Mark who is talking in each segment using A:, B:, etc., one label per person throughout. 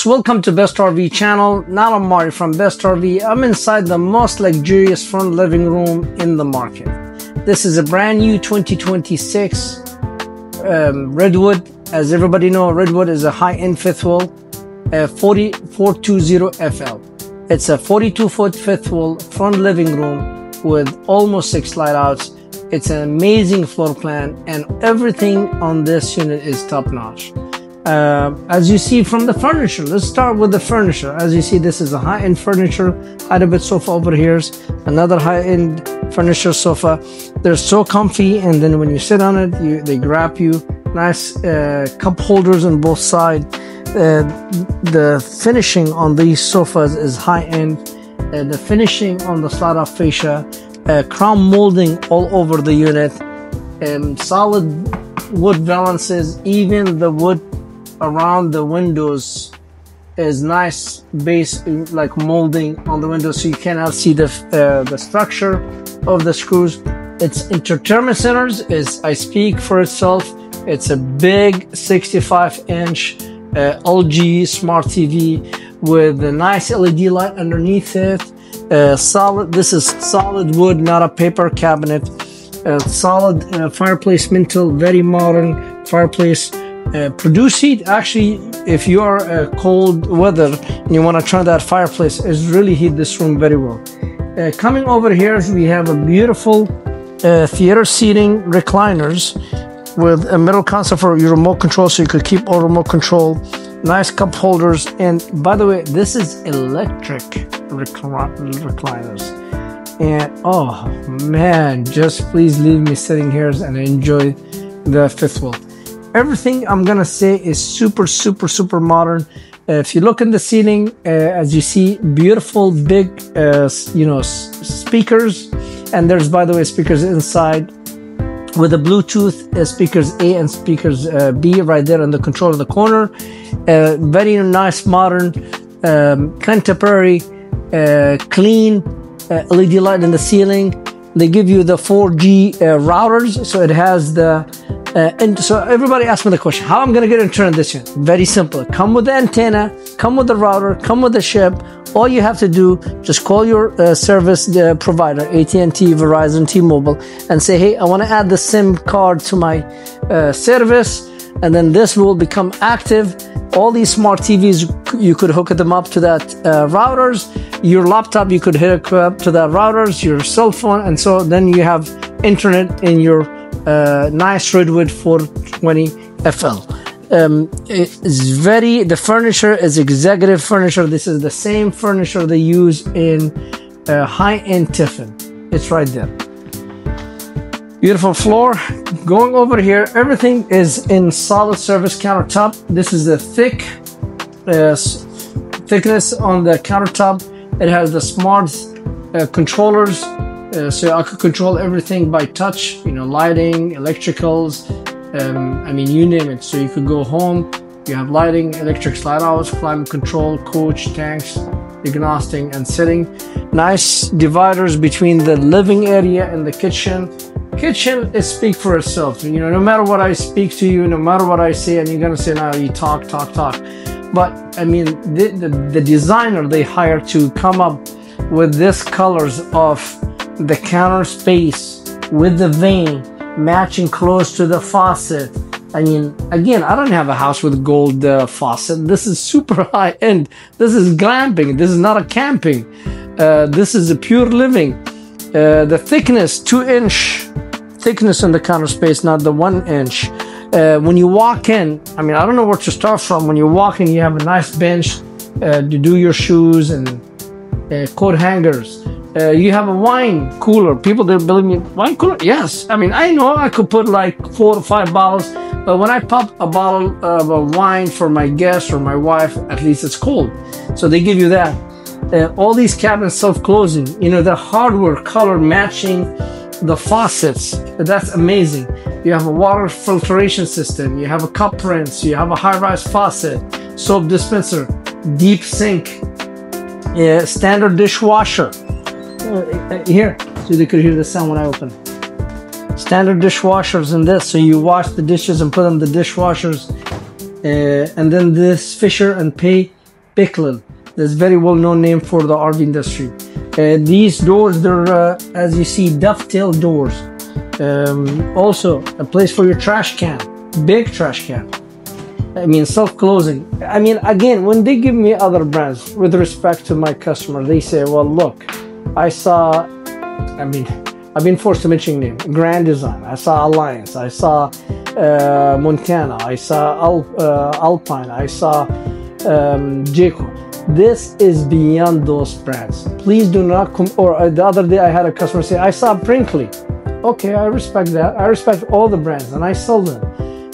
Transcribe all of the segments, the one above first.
A: Welcome to Best RV channel. Now I'm Mari from Best RV. I'm inside the most luxurious front living room in the market. This is a brand new 2026 Redwood. As everybody know, Redwood is a high-end fifth wheel, 420FL. It's a 42-foot fifth wheel front living room with almost 6 slide outs. It's an amazing floor plan, and everything on this unit is top notch. As you see from the furniture, let's start with the furniture. As you see, this is a high-end furniture. High-bed sofa over here is another high-end furniture sofa. They're so comfy, and then when you sit on it, they grab you. Nice cup holders on both sides. The finishing on these sofas is high-end. The finishing on the slide-off fascia, crown molding all over the unit, solid wood valances. Even the wood around the windows is nice base, like molding on the windows, so you cannot see the structure of the screws. Its entertainment centers I speak for itself. It's a big 65-inch LG smart TV with a nice LED light underneath it. This is solid wood, not a paper cabinet. Solid fireplace mantle, very modern fireplace. Produce heat. Actually, if you are cold weather and you want to try that fireplace, it's really heat this room very well. Coming over here, we have a beautiful theater seating recliners with a middle console for your remote control, so you could keep all remote control. Nice cup holders, and by the way, this is electric recliners. And oh man, just please leave me sitting here and enjoy the fifth wheel. Everything I'm gonna say is super modern. If you look in the ceiling, as you see, beautiful big speakers, and there's, by the way, speakers inside with the Bluetooth speakers A and speakers B right there in the control in the corner. Very nice, modern, contemporary, clean LED light in the ceiling. They give you the 4G routers, so it has the and so everybody asks me the question, how I'm gonna get internet this unit? Very simple. Come with the antenna, come with the router, come with the chip. All you have to do, just call your service provider, AT&T, Verizon, T-Mobile, and say, hey, I want to add the SIM card to my service, and then this will become active. All these smart TVs, you could hook them up to that routers. Your laptop, you could hook up to that routers, your cell phone, and so then you have internet in your nice Redwood 420FL. The furniture is executive furniture. This is the same furniture they use in high-end Tiffin. It's right there. Beautiful floor. Going over here, everything is in solid surface countertop. This is the thickness on the countertop. It has the smart controllers. So I could control everything by touch, lighting, electricals, you name it. So you could go home, you have lighting, electric slide outs, climate control, coach, tanks, diagnostic, and sitting. Nice dividers between the living area and the kitchen. Kitchen is speak for itself. No matter what I speak to you, no matter what I say, and you're gonna say, now you talk. But the designer they hired to come up with this colors of the counter space with the vane matching close to the faucet. Again, I don't have a house with gold faucet. This is super high end. This is glamping. This is not a camping. This is a pure living. The thickness, 2-inch thickness in the counter space, not the 1-inch. When you walk in, I don't know where to start from. When you walk in, you have a nice bench to do your shoes and coat hangers. You have a wine cooler. People don't believe me. Wine cooler? Yes. I know I could put like 4 to 5 bottles, but when I pop a bottle of a wine for my guest or my wife, at least it's cold. So they give you that. All these cabinets self-closing. The hardware color matching the faucets. That's amazing. You have a water filtration system. You have a cup rinse. You have a high-rise faucet, soap dispenser, deep sink, standard dishwasher. Here, so they could hear the sound when I open. Standard dishwashers in this, so you wash the dishes and put them in the dishwashers. And then this Fisher and Pay Bicklin. That's a very well-known name for the RV industry. These doors, they're as you see, dovetail doors. Also a place for your trash can, big trash can. I mean, self-closing. I mean, again, when they give me other brands with respect to my customer, they say, well, look, I saw, I mean, I've been forced to mention name, Grand Design, I saw Alliance, I saw Montana, I saw Alpine, I saw Jayco. This is beyond those brands. Please do not come. Or the other day I had a customer say, I saw Brinkley. Okay, I respect that. I respect all the brands and I sell them.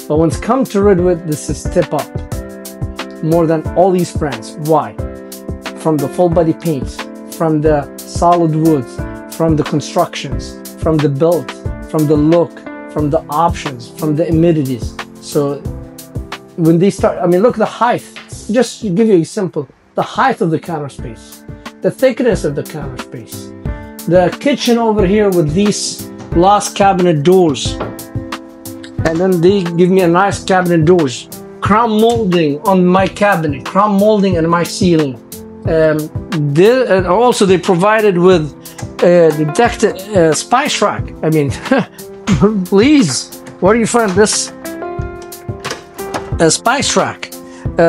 A: But when it's come to Redwood, this is step up more than all these brands. Why? From the full body paints, from the solid woods, from the constructions, from the build, from the look, from the options, from the amenities. So when they start, I mean, look, the height, just to give you a simple, the height of the counter space, the thickness of the counter space, the kitchen over here with these glass cabinet doors, and then they give me a nice cabinet doors, crown molding on my cabinet, crown molding in my ceiling. And also they provided with the decked spice rack. I mean, please, where do you find this spice rack?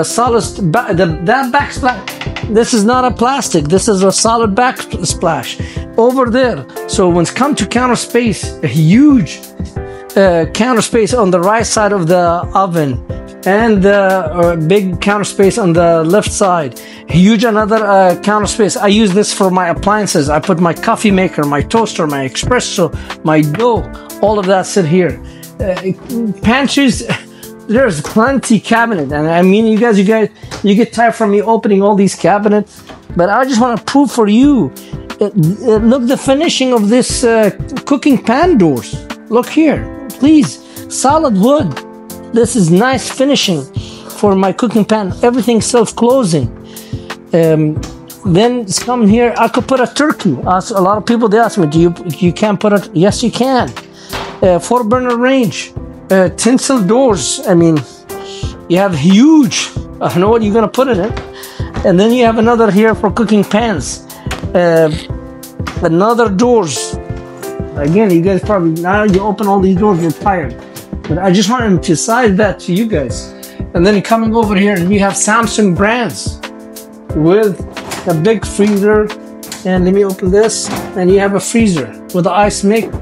A: Solid, that backsplash, this is not a plastic, this is a solid backsplash over there. So when it's come to counter space, a huge counter space on the right side of the oven, and the big counter space on the left side, huge another counter space. I use this for my appliances. I put my coffee maker, my toaster, my espresso, my dough, all of that sit here. Pantries, there's plenty cabinet, and I mean, you get tired from me opening all these cabinets, but I just want to prove for you. Look, the finishing of this cooking pan doors. Look here, please, solid wood. This is nice finishing for my cooking pan. Everything self-closing. Then it's come here. I could put a turkey. A lot of people, they ask me, you can't put it? Yes, you can. 4-burner range. Tinsel doors. I mean, you have huge. I don't know what you're gonna put in it. And then you have another here for cooking pans. Another doors. Again, you guys probably, now you open all these doors, you're tired. But I just want to emphasize that to you guys. And then coming over here, and you have Samsung brands with a big freezer. And let me open this. And you have a freezer with the ice maker.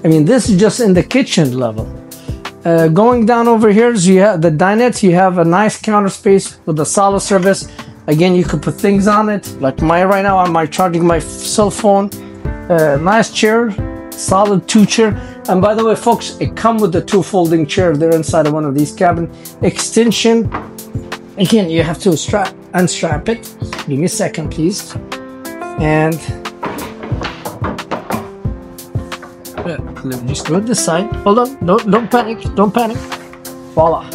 A: I mean, this is just in the kitchen level. Going down over here, so you have the dinette. You have a nice counter space with a solid service. Again, you could put things on it. Like right now, I'm charging my cell phone. Nice chair, solid 2 chair. And by the way, folks, it comes with the 2 folding chairs. They're inside of one of these cabin extension. Again, you have to unstrap it. Give me a second, please. And let me just do it this side. Hold on, don't panic, don't panic. Voila,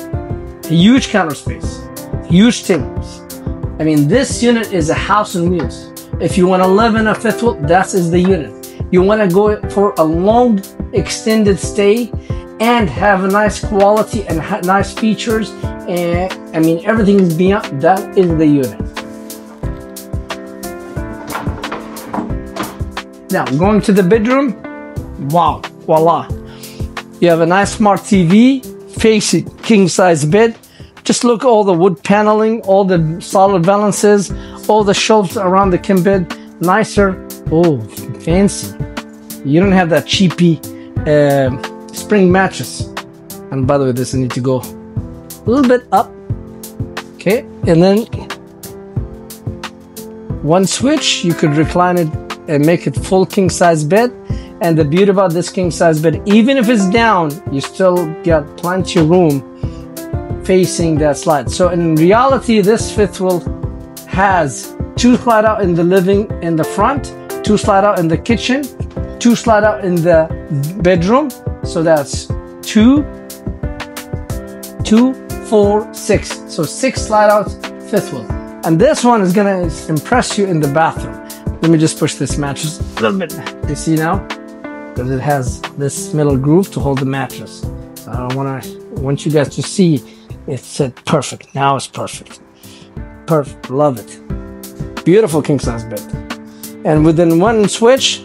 A: a huge counter space, huge tables. I mean, this unit is a house on wheels. If you want to live in a Fifthwheel, that is the unit. You want to go for a long, extended stay and have a nice quality and nice features. And I mean, everything is beyond, that is the unit. Now, going to the bedroom. Wow, voila. You have a nice smart TV, facing king size bed. Just look at all the wood paneling, all the solid balances, all the shelves around the king bed, nicer. Oh, fancy. You don't have that cheapy spring mattress. And by the way, this needs to go a little bit up. Okay, and then one switch, you could recline it and make it full king size bed. And the beauty about this king size bed, even if it's down, you still got plenty of room facing that slide. So in reality, this Fifthwheel has 2 slide out in the living in the front, 2 slide out in the kitchen, 2 slide out in the bedroom. So that's 2, 4, 6. So 6 slide out Fifthwheel. And this one is gonna impress you in the bathroom. Let me just push this mattress a little bit. You see now? Because it has this middle groove to hold the mattress. So I want you guys to see It's perfect. Now it's perfect. Perfect. Love it. Beautiful king size bed. And within one switch,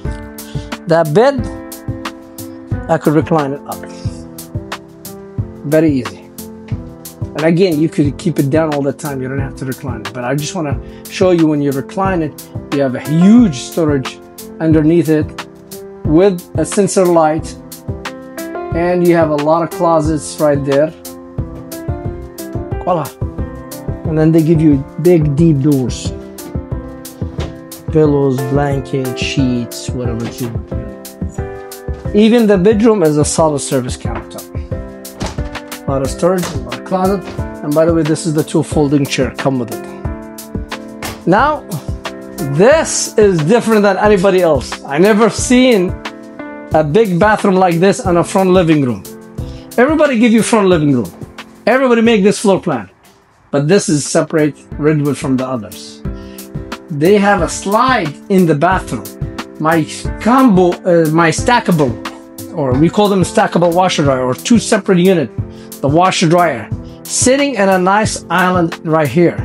A: that bed, I could recline it up. Very easy. And again, you could keep it down all the time. You don't have to recline it. But I just want to show you when you recline it, you have a huge storage underneath it with a sensor light. And you have a lot of closets right there. Voila. And then they give you big, deep doors. Pillows, blankets, sheets, whatever you want. Even the bedroom is a solid surface countertop. A lot of storage, a lot of closet. And by the way, this is the 2 folding chair. Come with it. Now, this is different than anybody else. I never seen a big bathroom like this on a front living room. Everybody give you front living room. Everybody make this floor plan. But this is separate Redwood from the others. They have a slide in the bathroom. My combo, my stackable, or we call them stackable washer dryer, or 2 separate unit, the washer dryer, sitting in a nice island right here,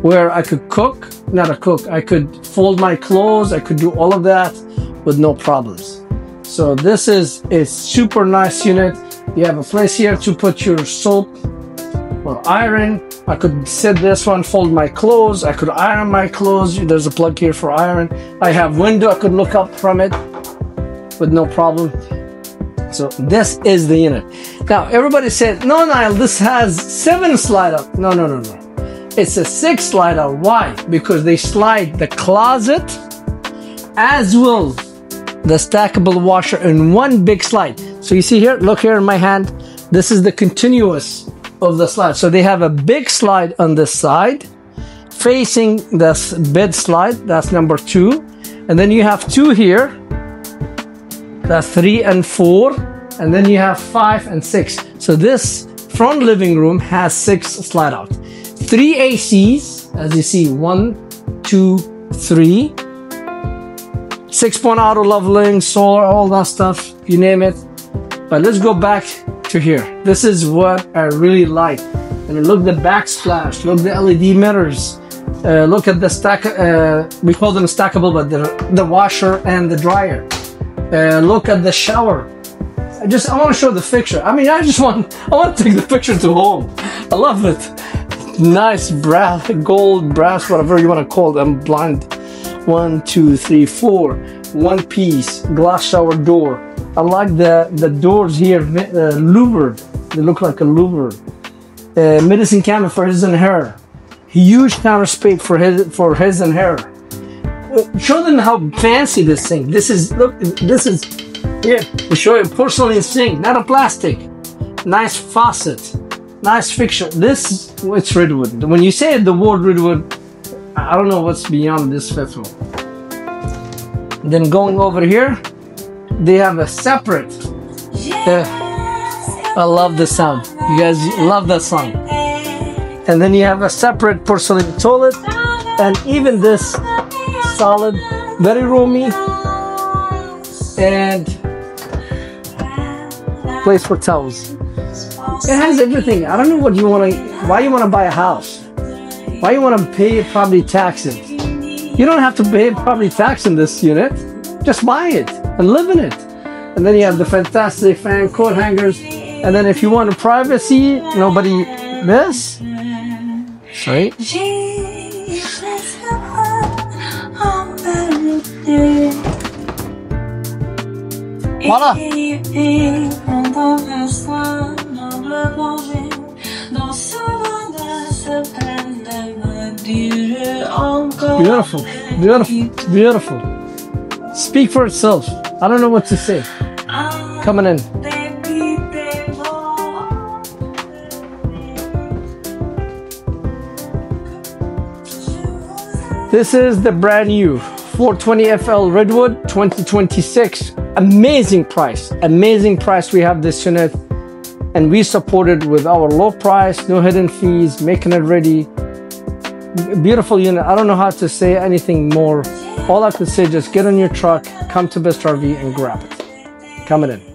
A: where I could cook, I could fold my clothes, I could do all of that with no problems. So this is a super nice unit. You have a place here to put your soap or iron. I could set this one, fold my clothes. I could iron my clothes. There's a plug here for iron. I have window. I could look up from it with no problem. So this is the unit. Now everybody said, no, Niall, this has 7 slide out. No. It's a 6 slide out. Why? Because they slide the closet as well the stackable washer in one big slide. So you see here, look here in my hand, this is the continuous of the slide. So they have a big slide on this side facing this bed slide. That's number 2. And then you have 2 here. That's 3 and 4. And then you have 5 and 6. So this front living room has 6 slide out. 3 ACs, as you see, 1, 2, 3. 6-point auto leveling, solar, all that stuff, you name it. But let's go back to here. This is what I really like. I mean, look at the backsplash, look at the LED mirrors, look at the stack, we call them stackable, but the washer and the dryer. Look at the shower. I want to show the picture. I mean, I want to take the picture to home. I love it. Nice brass, gold, brass, whatever you want to call them, blind. 1, 2, 3, 4, 1 piece glass shower door. I like the doors here, louvered. They look like a louvered. Medicine cabinet for his and her. Huge counter space for his and her. Show them how fancy this thing. This is, look, this is, here, we show you porcelain sink, not a plastic. Nice faucet, nice fixture. This, it's Redwood. When you say the word Redwood, I don't know what's beyond this Fifthwheel. Then going over here, they have a separate. I love the sound. You guys love that sound. And then you have a separate porcelain toilet, and even this solid, very roomy, and place for towels. It has everything. I don't know what you want to. Why you want to buy a house? Why you want to pay property taxes? You don't have to pay property tax in this unit. Just buy it and live in it. And then you have the fantastic fan coat hangers. And then if you want a privacy, nobody this. Sorry. Voila. Beautiful, beautiful, beautiful. Speak for itself. I don't know what to say. Coming in. This is the brand new 420 FL Redwood 2026. Amazing price. Amazing price. We have this unit, and we support it with our low price, no hidden fees, making it ready. Beautiful unit. I don't know how to say anything more. All I could say, just get in your truck, come to Best RV and grab it. Coming in.